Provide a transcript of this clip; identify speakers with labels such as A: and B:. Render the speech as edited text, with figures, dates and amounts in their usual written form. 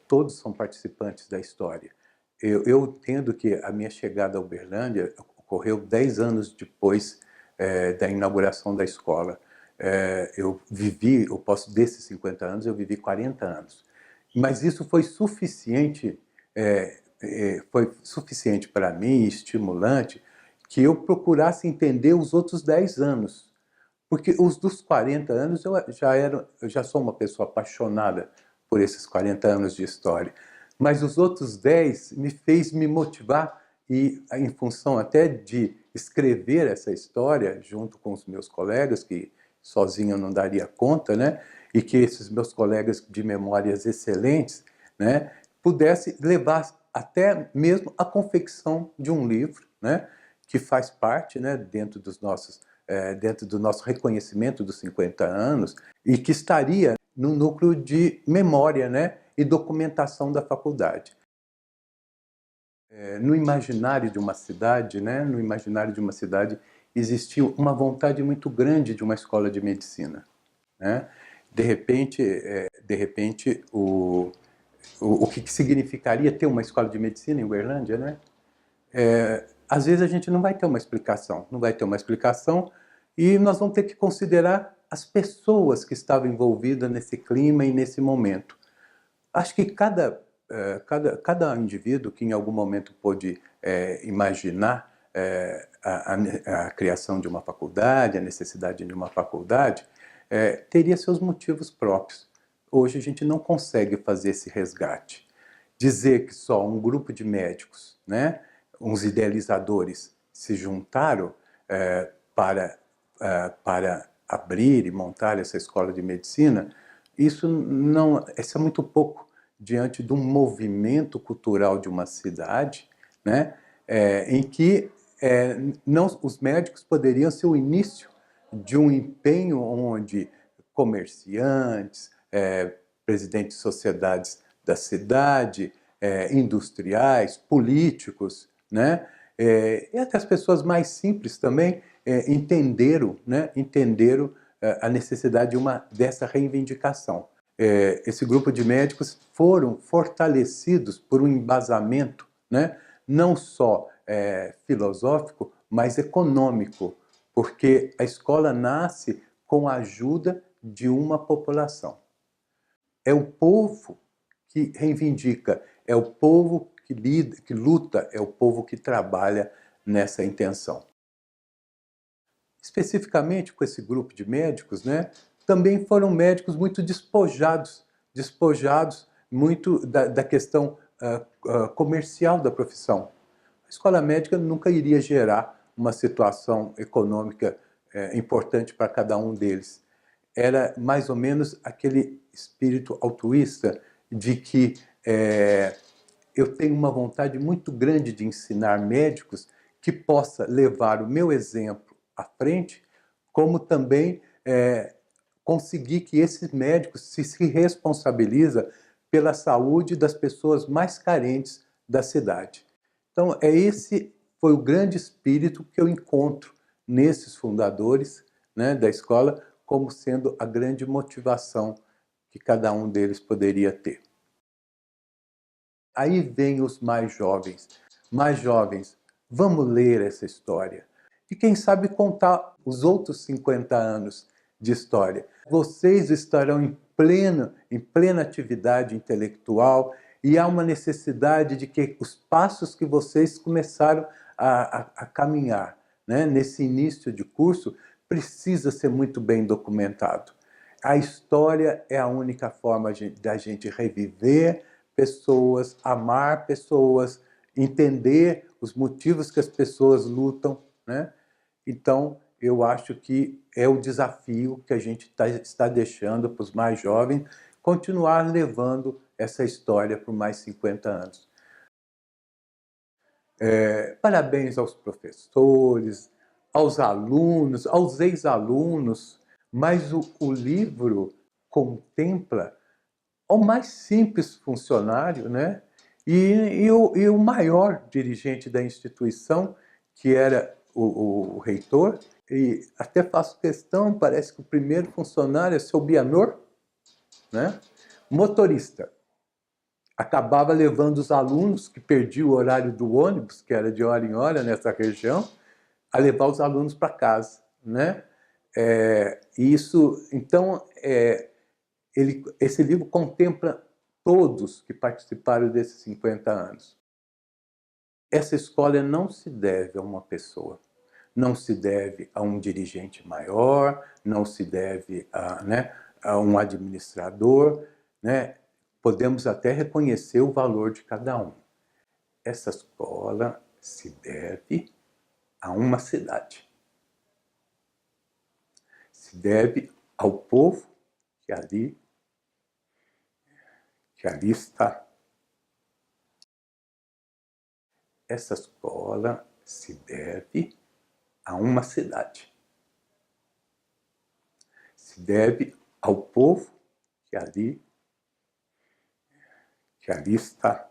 A: todos são participantes da história. Eu entendo que a minha chegada a Uberlândia ocorreu 10 anos depois da inauguração da escola. Desses 50 anos, eu vivi 40 anos. Mas isso foi suficiente para mim, estimulante, que eu procurasse entender os outros 10 anos. Porque os dos 40 anos eu já sou uma pessoa apaixonada por esses 40 anos de história. Mas os outros 10 me fez me motivar e, em função até de escrever essa história junto com os meus colegas, que sozinho eu não daria conta, né? E que esses meus colegas de memórias excelentes, né, pudesse levar até mesmo a confecção de um livro, né, que faz parte, né, dentro do nosso reconhecimento dos 50 anos e que estaria no núcleo de memória, né, e documentação da faculdade. No imaginário de uma cidade, né, no imaginário de uma cidade existiu uma vontade muito grande de uma escola de medicina, né? De repente o que significaria ter uma escola de medicina em Uberlândia, né? Às vezes a gente não vai ter uma explicação, e nós vamos ter que considerar as pessoas que estavam envolvidas nesse clima e nesse momento. Acho que cada indivíduo que em algum momento pôde imaginar a criação de uma faculdade, a necessidade de uma faculdade, teria seus motivos próprios. Hoje a gente não consegue fazer esse resgate. Dizer que só um grupo de médicos, né, uns idealizadores, se juntaram para abrir e montar essa escola de medicina, isso é muito pouco diante de um movimento cultural de uma cidade, né, em que os médicos poderiam ser o início de um empenho onde comerciantes, presidentes de sociedades da cidade, industriais, políticos, né, e até as pessoas mais simples também entenderam a necessidade dessa reivindicação. Esse grupo de médicos foram fortalecidos por um embasamento, né, não só filosófico, mas econômico, porque a escola nasce com a ajuda de uma população. É o povo que reivindica, é o povo que luta, é o povo que trabalha nessa intenção. Especificamente com esse grupo de médicos, né, também foram médicos muito despojados muito da questão comercial da profissão. A escola médica nunca iria gerar uma situação econômica importante para cada um deles. Era mais ou menos aquele espírito altruísta de que eu tenho uma vontade muito grande de ensinar médicos que possa levar o meu exemplo à frente, como também conseguir que esses médicos se responsabilizem pela saúde das pessoas mais carentes da cidade. Então, esse foi o grande espírito que eu encontro nesses fundadores, né, da escola, como sendo a grande motivação que cada um deles poderia ter. Aí vem os mais jovens. Mais jovens, vamos ler essa história. E quem sabe contar os outros 50 anos de história. Vocês estarão em plena atividade intelectual e há uma necessidade de que os passos que vocês começaram a caminhar, né, nesse início de curso precisa ser muito bem documentado. A história é a única forma da gente reviver pessoas, amar pessoas, entender os motivos que as pessoas lutam, né? Então, eu acho que é o desafio que a gente está deixando para os mais jovens, continuar levando essa história por mais 50 anos. Parabéns aos professores, aos alunos, aos ex-alunos, mas o livro contempla o mais simples funcionário, né? E o maior dirigente da instituição, que era o reitor, e até faço questão, parece que o primeiro funcionário é seu Bianor, né? Motorista. acabava levando os alunos que perdiam o horário do ônibus, que era de hora em hora nessa região, a levar os alunos para casa, né? Então, esse livro contempla todos que participaram desses 50 anos. Essa escola não se deve a uma pessoa, não se deve a um dirigente maior, não se deve a um administrador, né? Podemos até reconhecer o valor de cada um. Essa escola se deve a uma cidade. Se deve ao povo que ali está. Essa escola se deve a uma cidade. Se deve ao povo que ali está.